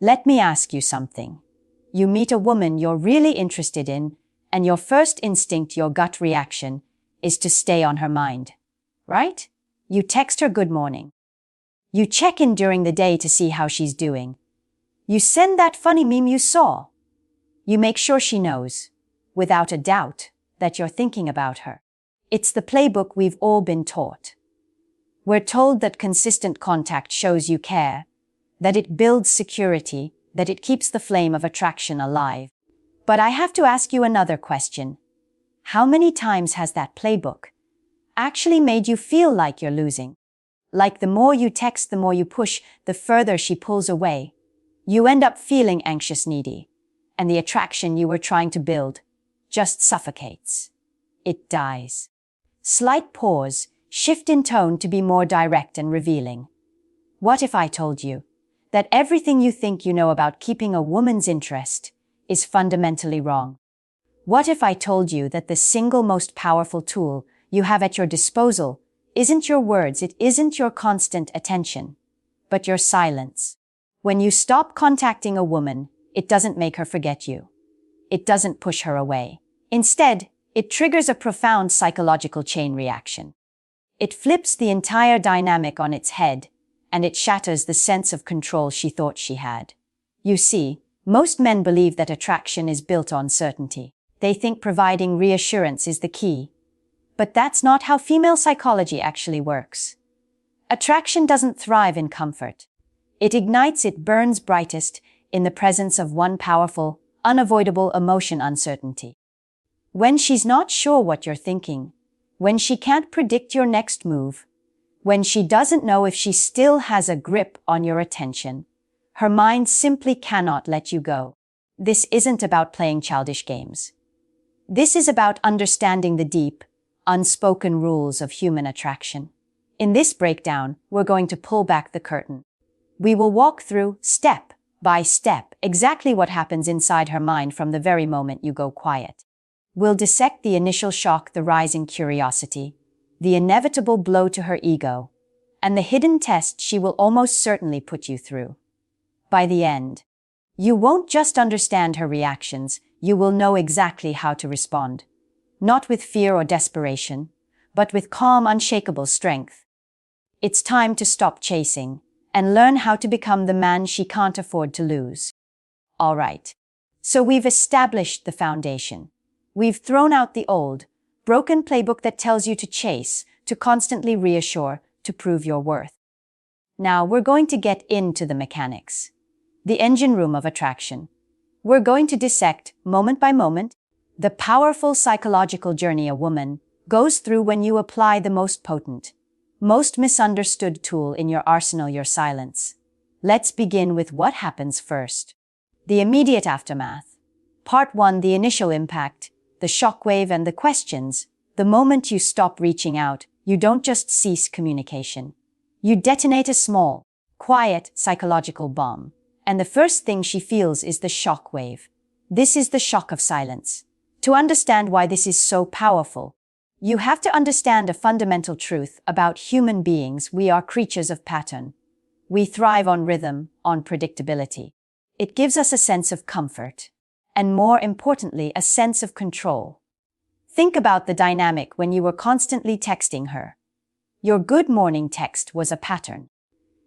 Let me ask you something. You meet a woman you're really interested in, and your first instinct, your gut reaction, is to stay on her mind, right? You text her good morning. You check in during the day to see how she's doing. You send that funny meme you saw. You make sure she knows, without a doubt, that you're thinking about her. It's the playbook we've all been taught. We're told that consistent contact shows you care, that it builds security, that it keeps the flame of attraction alive. But I have to ask you another question. How many times has that playbook actually made you feel like you're losing? Like the more you text, the more you push, the further she pulls away. You end up feeling anxious, needy, and the attraction you were trying to build just suffocates. It dies. Slight pause, shift in tone to be more direct and revealing. What if I told you that everything you think you know about keeping a woman's interest is fundamentally wrong? What if I told you that the single most powerful tool you have at your disposal isn't your words, it isn't your constant attention, but your silence? When you stop contacting a woman, it doesn't make her forget you. It doesn't push her away. Instead, it triggers a profound psychological chain reaction. It flips the entire dynamic on its head, and it shatters the sense of control she thought she had. You see, most men believe that attraction is built on certainty. They think providing reassurance is the key. But that's not how female psychology actually works. Attraction doesn't thrive in comfort. It ignites, it burns brightest in the presence of one powerful, unavoidable emotion: uncertainty. When she's not sure what you're thinking, when she can't predict your next move, when she doesn't know if she still has a grip on your attention, her mind simply cannot let you go. This isn't about playing childish games. This is about understanding the deep, unspoken rules of human attraction. In this breakdown, we're going to pull back the curtain. We will walk through, step by step, exactly what happens inside her mind from the very moment you go quiet. We'll dissect the initial shock, the rising curiosity, the inevitable blow to her ego, and the hidden test she will almost certainly put you through. By the end, you won't just understand her reactions, you will know exactly how to respond. Not with fear or desperation, but with calm, unshakable strength. It's time to stop chasing and learn how to become the man she can't afford to lose. All right, so we've established the foundation. We've thrown out the old, broken playbook that tells you to chase, to constantly reassure, to prove your worth. Now we're going to get into the mechanics, the engine room of attraction. We're going to dissect, moment by moment, the powerful psychological journey a woman goes through when you apply the most potent, most misunderstood tool in your arsenal: your silence. Let's begin with what happens first. The immediate aftermath. Part 1, the initial impact, the shockwave and the questions. The moment you stop reaching out, you don't just cease communication. You detonate a small, quiet, psychological bomb. And the first thing she feels is the shockwave. This is the shock of silence. To understand why this is so powerful, you have to understand a fundamental truth about human beings: we are creatures of pattern. We thrive on rhythm, on predictability. It gives us a sense of comfort, and more importantly, a sense of control. Think about the dynamic when you were constantly texting her. Your good morning text was a pattern.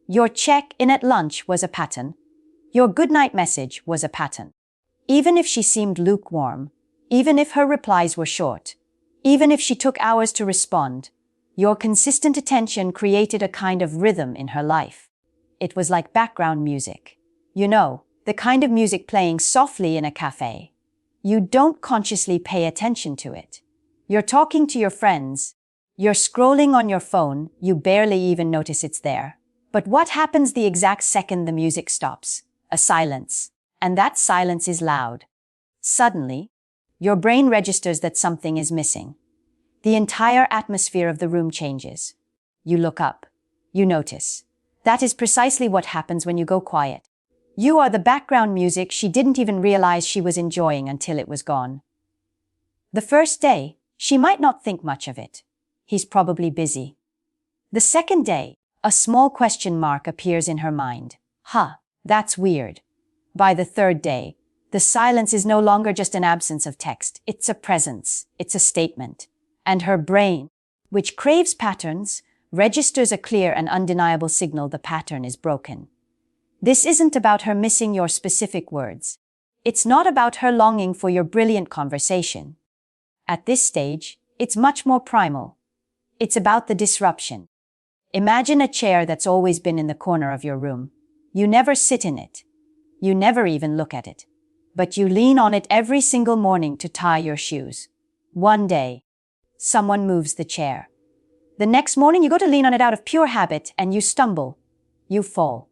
Your check-in at lunch was a pattern. Your goodnight message was a pattern. Even if she seemed lukewarm, even if her replies were short, even if she took hours to respond, your consistent attention created a kind of rhythm in her life. It was like background music. You know, the kind of music playing softly in a cafe. You don't consciously pay attention to it. You're talking to your friends. You're scrolling on your phone. You barely even notice it's there. But what happens the exact second the music stops? A silence. And that silence is loud. Suddenly, your brain registers that something is missing. The entire atmosphere of the room changes. You look up. You notice. That is precisely what happens when you go quiet. You are the background music she didn't even realize she was enjoying until it was gone. The first day, she might not think much of it. He's probably busy. The second day, a small question mark appears in her mind. That's weird. By the third day, the silence is no longer just an absence of text. It's a presence. It's a statement. And her brain, which craves patterns, registers a clear and undeniable signal the pattern is broken. This isn't about her missing your specific words. It's not about her longing for your brilliant conversation. At this stage, it's much more primal. It's about the disruption. Imagine a chair that's always been in the corner of your room. You never sit in it. You never even look at it. But you lean on it every single morning to tie your shoes. One day, someone moves the chair. The next morning you go to lean on it out of pure habit and you stumble. You fall.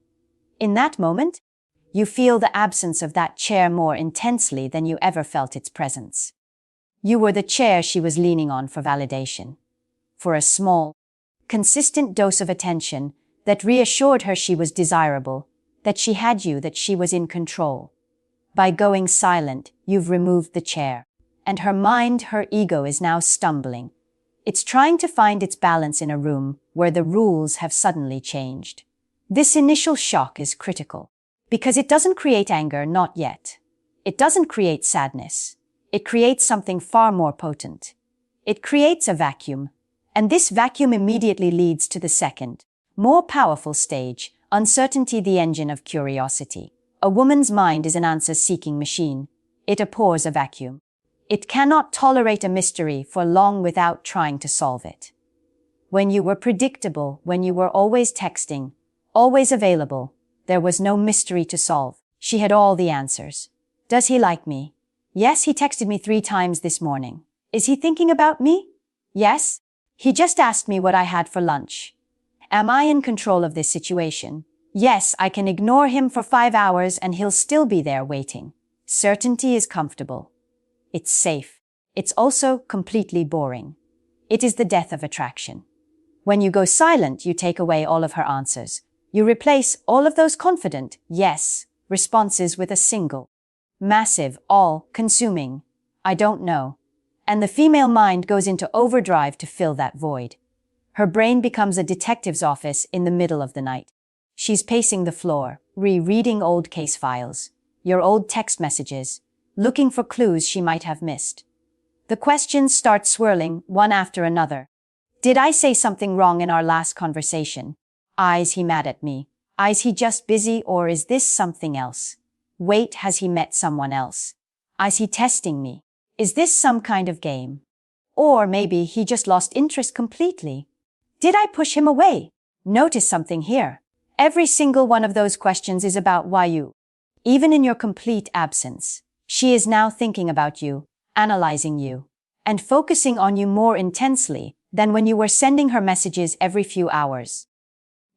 In that moment, you feel the absence of that chair more intensely than you ever felt its presence. You were the chair she was leaning on for validation. For a small, consistent dose of attention that reassured her she was desirable, that she had you, that she was in control. By going silent, you've removed the chair, and her mind, her ego is now stumbling. It's trying to find its balance in a room where the rules have suddenly changed. This initial shock is critical, because it doesn't create anger, not yet. It doesn't create sadness. It creates something far more potent. It creates a vacuum, and this vacuum immediately leads to the second, more powerful stage, uncertainty, the engine of curiosity. A woman's mind is an answer-seeking machine. It abhors a vacuum. It cannot tolerate a mystery for long without trying to solve it. When you were predictable, when you were always texting, always available, there was no mystery to solve. She had all the answers. Does he like me? Yes, he texted me 3 times this morning. Is he thinking about me? Yes. He just asked me what I had for lunch. Am I in control of this situation? Yes, I can ignore him for 5 hours and he'll still be there waiting. Certainty is comfortable. It's safe. It's also completely boring. It is the death of attraction. When you go silent, you take away all of her answers. You replace all of those confident yes responses with a single, massive, all-consuming, I don't know. And the female mind goes into overdrive to fill that void. Her brain becomes a detective's office in the middle of the night. She's pacing the floor, rereading old case files, your old text messages, looking for clues she might have missed. The questions start swirling, one after another. Did I say something wrong in our last conversation? Is he mad at me? Is he just busy, or is this something else? Wait, has he met someone else? Is he testing me? Is this some kind of game? Or maybe he just lost interest completely. Did I push him away? Notice something here. Every single one of those questions is about why you. Even in your complete absence, she is now thinking about you, analyzing you, and focusing on you more intensely than when you were sending her messages every few hours.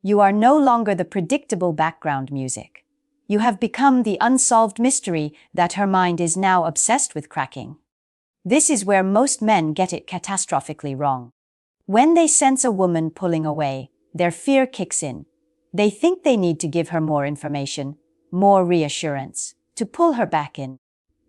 You are no longer the predictable background music. You have become the unsolved mystery that her mind is now obsessed with cracking. This is where most men get it catastrophically wrong. When they sense a woman pulling away, their fear kicks in. They think they need to give her more information, more reassurance, to pull her back in.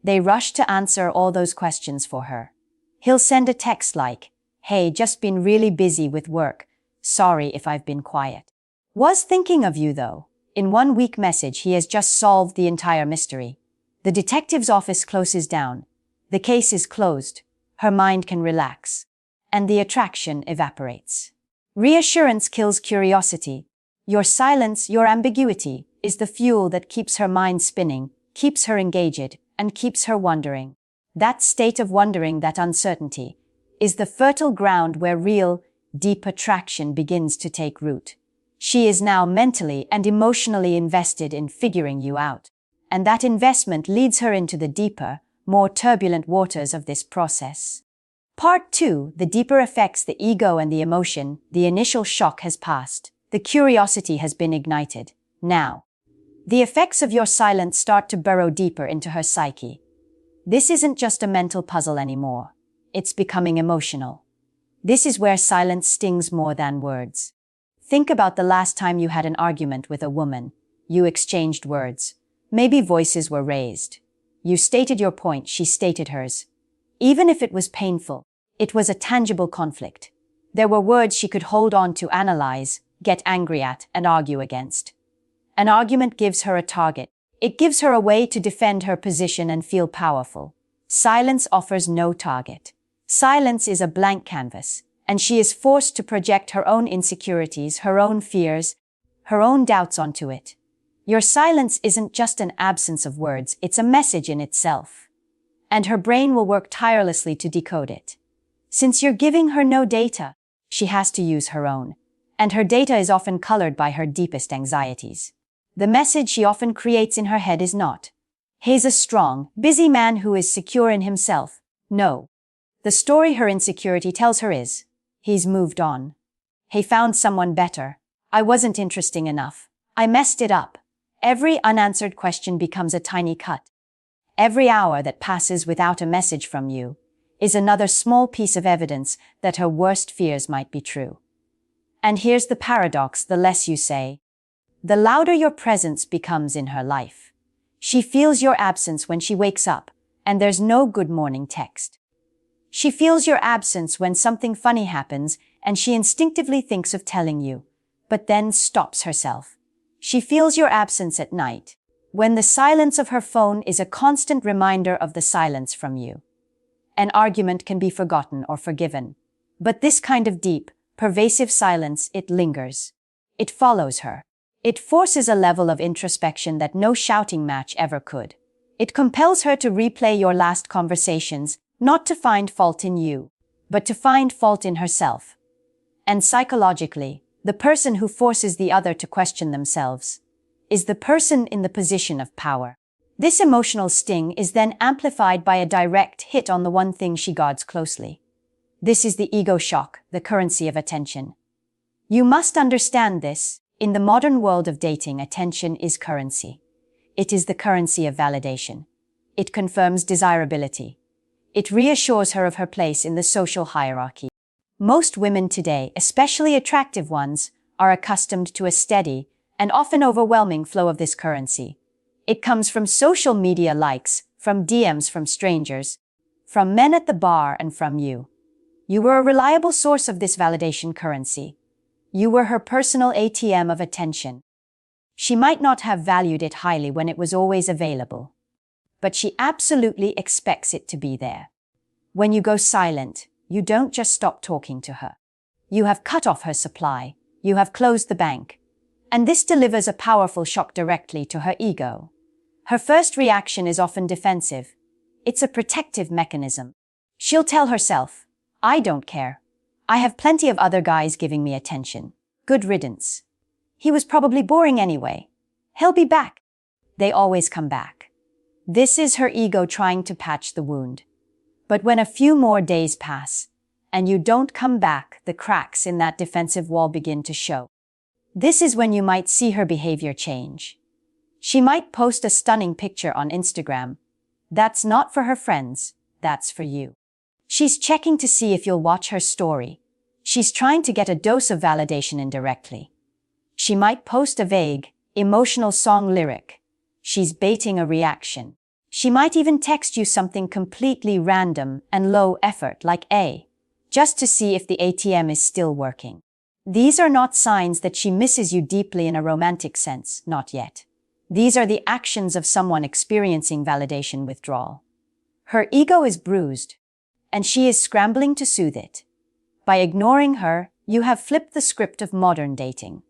They rush to answer all those questions for her. He'll send a text like, "Hey, just been really busy with work. Sorry if I've been quiet. Was thinking of you though." In one weak message, he has just solved the entire mystery. The detective's office closes down. The case is closed. Her mind can relax. And the attraction evaporates. Reassurance kills curiosity. Your silence, your ambiguity, is the fuel that keeps her mind spinning, keeps her engaged, and keeps her wondering. That state of wondering, that uncertainty, is the fertile ground where real, deep attraction begins to take root. She is now mentally and emotionally invested in figuring you out, and that investment leads her into the deeper, more turbulent waters of this process. Part 2, the deeper effects, the ego and the emotion. The initial shock has passed. The curiosity has been ignited. Now, the effects of your silence start to burrow deeper into her psyche. This isn't just a mental puzzle anymore. It's becoming emotional. This is where silence stings more than words. Think about the last time you had an argument with a woman. You exchanged words. Maybe voices were raised. You stated your point, she stated hers. Even if it was painful, it was a tangible conflict. There were words she could hold on to, analyze, get angry at, and argue against. An argument gives her a target. It gives her a way to defend her position and feel powerful. Silence offers no target. Silence is a blank canvas, and she is forced to project her own insecurities, her own fears, her own doubts onto it. Your silence isn't just an absence of words, it's a message in itself. And her brain will work tirelessly to decode it. Since you're giving her no data, she has to use her own. And her data is often colored by her deepest anxieties. The message she often creates in her head is not, "He's a strong, busy man who is secure in himself." No. The story her insecurity tells her is, "He's moved on. He found someone better. I wasn't interesting enough. I messed it up." Every unanswered question becomes a tiny cut. Every hour that passes without a message from you is another small piece of evidence that her worst fears might be true. And here's the paradox: the less you say, the louder your presence becomes in her life. She feels your absence when she wakes up, and there's no good morning text. She feels your absence when something funny happens, and she instinctively thinks of telling you, but then stops herself. She feels your absence at night, when the silence of her phone is a constant reminder of the silence from you. An argument can be forgotten or forgiven, but this kind of deep, pervasive silence, it lingers. It follows her. It forces a level of introspection that no shouting match ever could. It compels her to replay your last conversations, not to find fault in you, but to find fault in herself. And psychologically, the person who forces the other to question themselves is the person in the position of power. This emotional sting is then amplified by a direct hit on the one thing she guards closely. This is the ego shock, the currency of attention. You must understand this. In the modern world of dating, attention is currency. It is the currency of validation. It confirms desirability. It reassures her of her place in the social hierarchy. Most women today, especially attractive ones, are accustomed to a steady and often overwhelming flow of this currency. It comes from social media likes, from DMs from strangers, from men at the bar, and from you. You were a reliable source of this validation currency. You were her personal ATM of attention. She might not have valued it highly when it was always available, but she absolutely expects it to be there. When you go silent, you don't just stop talking to her. You have cut off her supply. You have closed the bank. And this delivers a powerful shock directly to her ego. Her first reaction is often defensive. It's a protective mechanism. She'll tell herself, "I don't care. I have plenty of other guys giving me attention. Good riddance. He was probably boring anyway. He'll be back." They always come back. This is her ego trying to patch the wound. But when a few more days pass, and you don't come back, the cracks in that defensive wall begin to show. This is when you might see her behavior change. She might post a stunning picture on Instagram. That's not for her friends, that's for you. She's checking to see if you'll watch her story. She's trying to get a dose of validation indirectly. She might post a vague, emotional song lyric. She's baiting a reaction. She might even text you something completely random and low effort like "A," just to see if the ATM is still working. These are not signs that she misses you deeply in a romantic sense, not yet. These are the actions of someone experiencing validation withdrawal. Her ego is bruised, and she is scrambling to soothe it. By ignoring her, you have flipped the script of modern dating.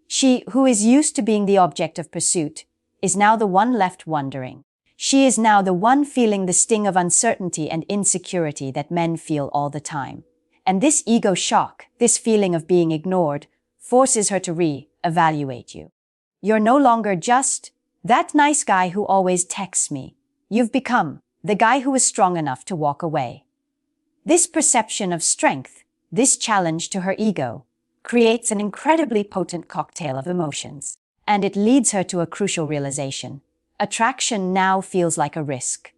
She, who is used to being the object of pursuit, is now the one left wondering. She is now the one feeling the sting of uncertainty and insecurity that men feel all the time. And this ego shock, this feeling of being ignored, forces her to re-evaluate you. You're no longer just that nice guy who always texts me. You've become the guy who is strong enough to walk away. This perception of strength, this challenge to her ego, creates an incredibly potent cocktail of emotions, and it leads her to a crucial realization. Attraction now feels like a risk.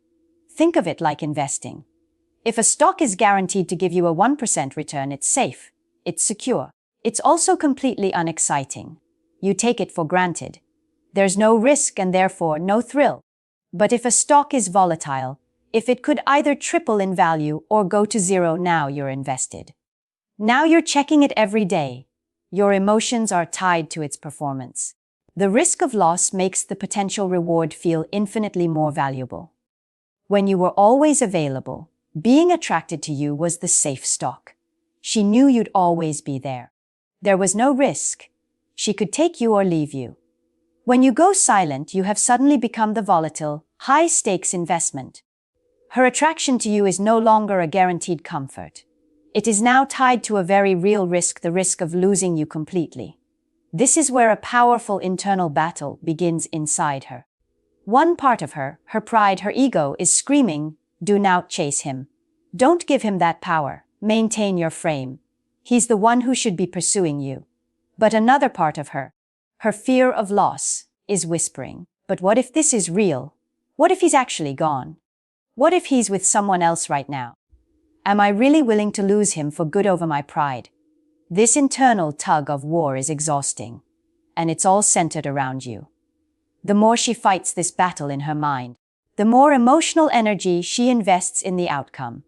Think of it like investing. If a stock is guaranteed to give you a 1% return, it's safe, it's secure. It's also completely unexciting. You take it for granted. There's no risk and therefore no thrill. But if a stock is volatile, if it could either triple in value or go to zero, now you're invested. Now you're checking it every day. Your emotions are tied to its performance. The risk of loss makes the potential reward feel infinitely more valuable. When you were always available, being attracted to you was the safe stock. She knew you'd always be there. There was no risk. She could take you or leave you. When you go silent, you have suddenly become the volatile, high-stakes investment. Her attraction to you is no longer a guaranteed comfort. It is now tied to a very real risk, the risk of losing you completely. This is where a powerful internal battle begins inside her. One part of her, her pride, her ego, is screaming, "Do not chase him. Don't give him that power. Maintain your frame. He's the one who should be pursuing you." But another part of her, her fear of loss, is whispering, "But what if this is real? What if he's actually gone? What if he's with someone else right now? Am I really willing to lose him for good over my pride?" This internal tug of war is exhausting, and it's all centered around you. The more she fights this battle in her mind, the more emotional energy she invests in the outcome.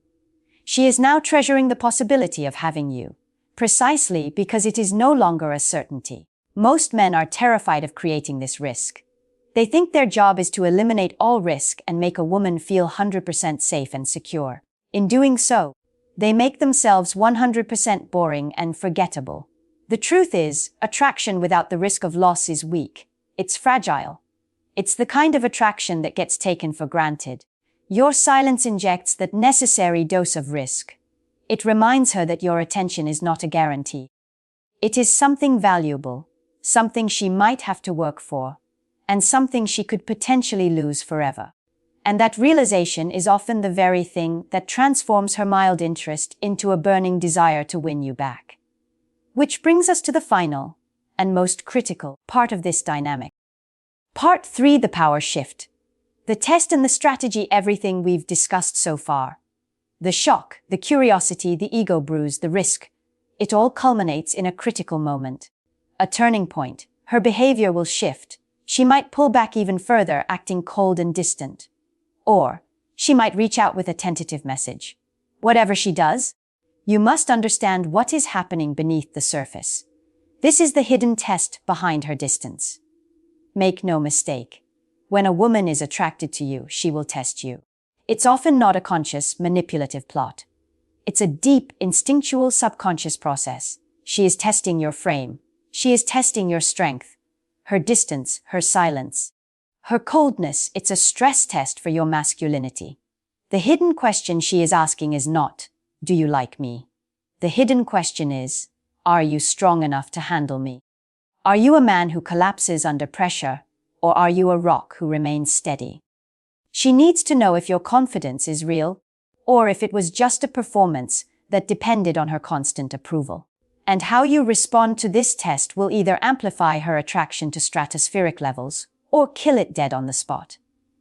She is now treasuring the possibility of having you, precisely because it is no longer a certainty. Most men are terrified of creating this risk. They think their job is to eliminate all risk and make a woman feel 100% safe and secure. In doing so, they make themselves 100% boring and forgettable. The truth is, attraction without the risk of loss is weak. It's fragile. It's the kind of attraction that gets taken for granted. Your silence injects that necessary dose of risk. It reminds her that your attention is not a guarantee. It is something valuable, something she might have to work for, and something she could potentially lose forever. And that realization is often the very thing that transforms her mild interest into a burning desire to win you back. Which brings us to the final, and most critical, part of this dynamic. Part 3, the power shift. The test and the strategy, everything we've discussed so far. The shock, the curiosity, the ego bruise, the risk. It all culminates in a critical moment. A turning point. Her behavior will shift. She might pull back even further, acting cold and distant. Or she might reach out with a tentative message. Whatever she does, you must understand what is happening beneath the surface. This is the hidden test behind her distance. Make no mistake. When a woman is attracted to you, she will test you. It's often not a conscious, manipulative plot. It's a deep, instinctual, subconscious process. She is testing your frame. She is testing your strength, her distance, her silence. Her coldness, it's a stress test for your masculinity. The hidden question she is asking is not, "Do you like me?" The hidden question is, "Are you strong enough to handle me?" Are you a man who collapses under pressure, or are you a rock who remains steady? She needs to know if your confidence is real, or if it was just a performance that depended on her constant approval. And how you respond to this test will either amplify her attraction to stratospheric levels, or kill it dead on the spot.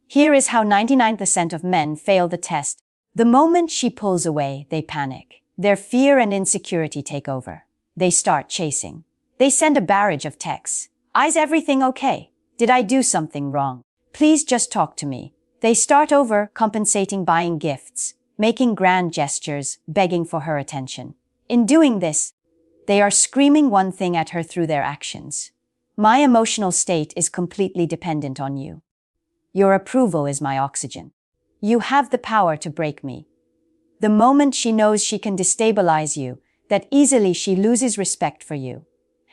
Here is how 99% of men fail the test. The moment she pulls away, they panic. Their fear and insecurity take over. They start chasing. They send a barrage of texts. "Is everything okay? Did I do something wrong? Please just talk to me." They start over compensating, buying gifts, making grand gestures, begging for her attention. In doing this, they are screaming one thing at her through their actions. "My emotional state is completely dependent on you. Your approval is my oxygen. You have the power to break me." The moment she knows she can destabilize you, that easily she loses respect for you.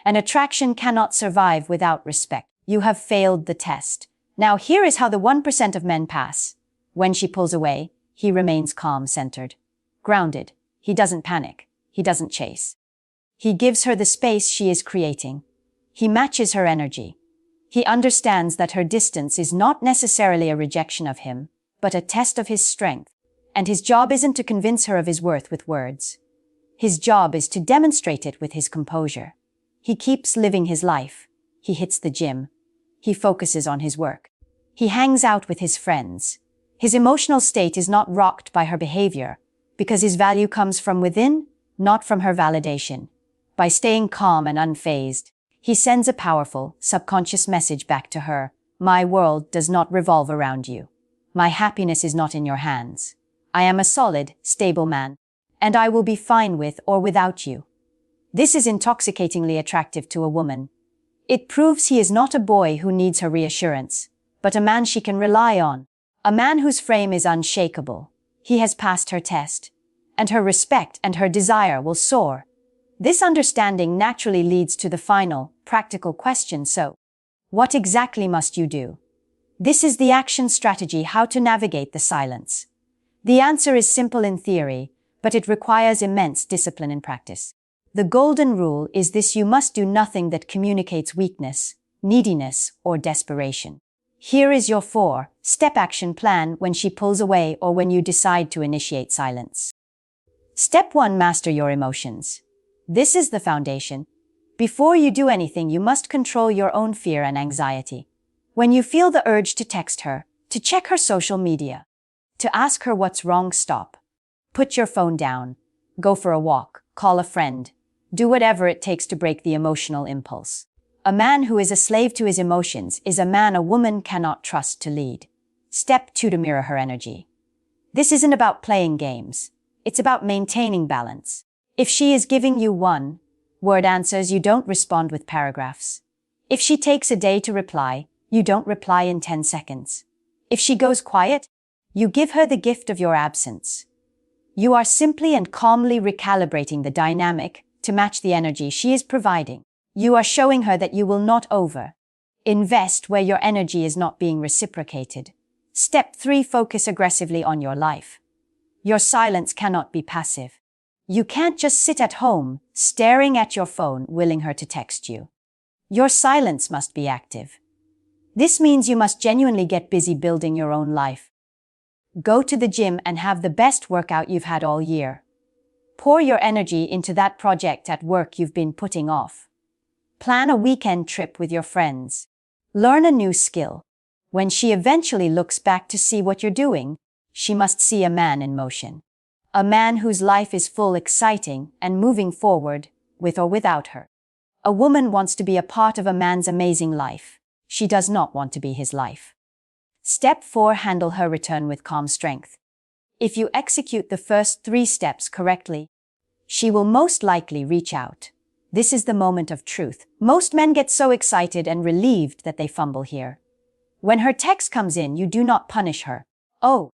An attraction cannot survive without respect. You have failed the test. Now here is how the 1% of men pass. When she pulls away, he remains calm, centered, grounded. He doesn't panic. He doesn't chase. He gives her the space she is creating. He matches her energy. He understands that her distance is not necessarily a rejection of him, but a test of his strength. And his job isn't to convince her of his worth with words. His job is to demonstrate it with his composure. He keeps living his life. He hits the gym. He focuses on his work. He hangs out with his friends. His emotional state is not rocked by her behavior, because his value comes from within, not from her validation. By staying calm and unfazed, he sends a powerful, subconscious message back to her. "My world does not revolve around you. My happiness is not in your hands. I am a solid, stable man, and I will be fine with or without you." This is intoxicatingly attractive to a woman. It proves he is not a boy who needs her reassurance, but a man she can rely on. A man whose frame is unshakable. He has passed her test, and her respect and her desire will soar. This understanding naturally leads to the final, practical question: so, what exactly must you do? This is the action strategy: how to navigate the silence. The answer is simple in theory, but it requires immense discipline in practice. The golden rule is this: you must do nothing that communicates weakness, neediness, or desperation. Here is your 4-step action plan when she pulls away or when you decide to initiate silence. Step 1: master your emotions. This is the foundation. Before you do anything, you must control your own fear and anxiety. When you feel the urge to text her, to check her social media, to ask her what's wrong, stop. Put your phone down. Go for a walk. Call a friend. Do whatever it takes to break the emotional impulse. A man who is a slave to his emotions is a man a woman cannot trust to lead. Step 2: to mirror her energy. This isn't about playing games. It's about maintaining balance. If she is giving you one-word answers, you don't respond with paragraphs. If she takes a day to reply, you don't reply in 10 seconds. If she goes quiet, you give her the gift of your absence. You are simply and calmly recalibrating the dynamic to match the energy she is providing. You are showing her that you will not invest where your energy is not being reciprocated. Step 3: focus aggressively on your life. Your silence cannot be passive. You can't just sit at home, staring at your phone, willing her to text you. Your silence must be active. This means you must genuinely get busy building your own life. Go to the gym and have the best workout you've had all year. Pour your energy into that project at work you've been putting off. Plan a weekend trip with your friends. Learn a new skill. When she eventually looks back to see what you're doing, she must see a man in motion. A man whose life is full, exciting, and moving forward, with or without her. A woman wants to be a part of a man's amazing life. She does not want to be his life. Step 4: handle her return with calm strength. If you execute the first 3 steps correctly, she will most likely reach out. This is the moment of truth. Most men get so excited and relieved that they fumble here. When her text comes in, you do not punish her. "Oh,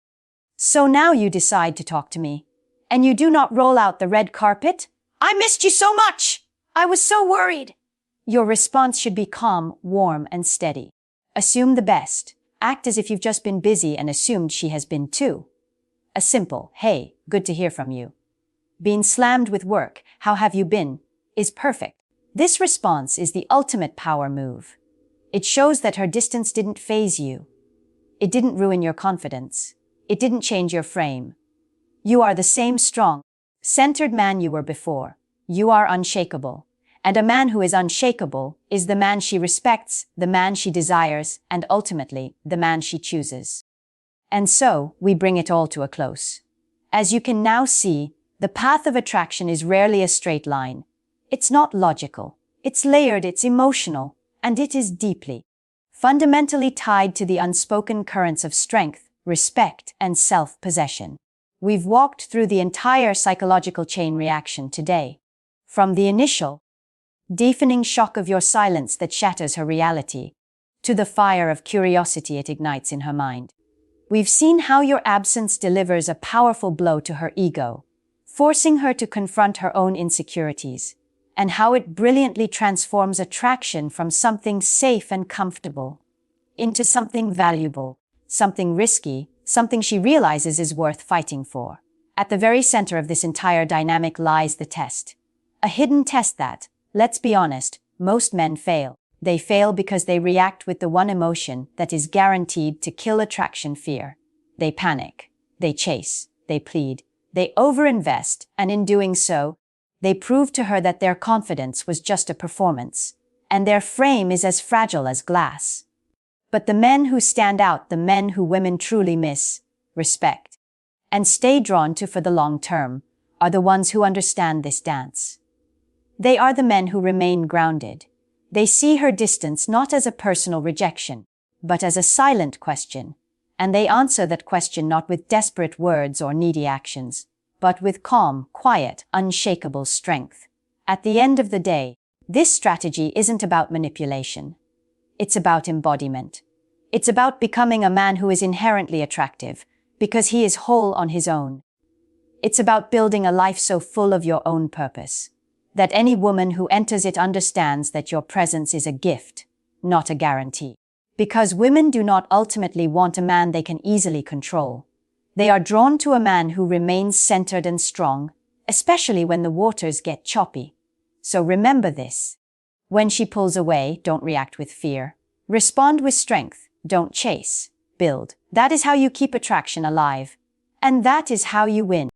so now you decide to talk to me. And you do not roll out the red carpet? I missed you so much! I was so worried." Your response should be calm, warm, and steady. Assume the best. Act as if you've just been busy and assumed she has been too. A simple, "Hey, good to hear from you. Been slammed with work, how have you been?" is perfect. This response is the ultimate power move. It shows that her distance didn't faze you. It didn't ruin your confidence. It didn't change your frame. You are the same strong, centered man you were before. You are unshakable. And a man who is unshakable is the man she respects, the man she desires, and ultimately, the man she chooses. And so, we bring it all to a close. As you can now see, the path of attraction is rarely a straight line. It's not logical. It's layered, it's emotional, and it is deeply, fundamentally tied to the unspoken currents of strength, respect, and self-possession. We've walked through the entire psychological chain reaction today. From the initial, deafening shock of your silence that shatters her reality, to the fire of curiosity it ignites in her mind. We've seen how your absence delivers a powerful blow to her ego, forcing her to confront her own insecurities, and how it brilliantly transforms attraction from something safe and comfortable into something valuable, something risky, something she realizes is worth fighting for. At the very center of this entire dynamic lies the test. A hidden test that, let's be honest, most men fail. They fail because they react with the one emotion that is guaranteed to kill attraction: fear. They panic, they chase, they plead, they overinvest, and in doing so, they prove to her that their confidence was just a performance, and their frame is as fragile as glass. But the men who stand out, the men who women truly miss, respect, and stay drawn to for the long term, are the ones who understand this dance. They are the men who remain grounded. They see her distance not as a personal rejection, but as a silent question, and they answer that question not with desperate words or needy actions, but with calm, quiet, unshakable strength. At the end of the day, This strategy isn't about manipulation. It's about embodiment. It's about becoming a man who is inherently attractive, because he is whole on his own. It's about building a life so full of your own purpose, that any woman who enters it understands that your presence is a gift, not a guarantee. Because women do not ultimately want a man they can easily control. They are drawn to a man who remains centered and strong, especially when the waters get choppy. So remember this. When she pulls away, don't react with fear. Respond with strength. Don't chase. Build. That is how you keep attraction alive. And that is how you win.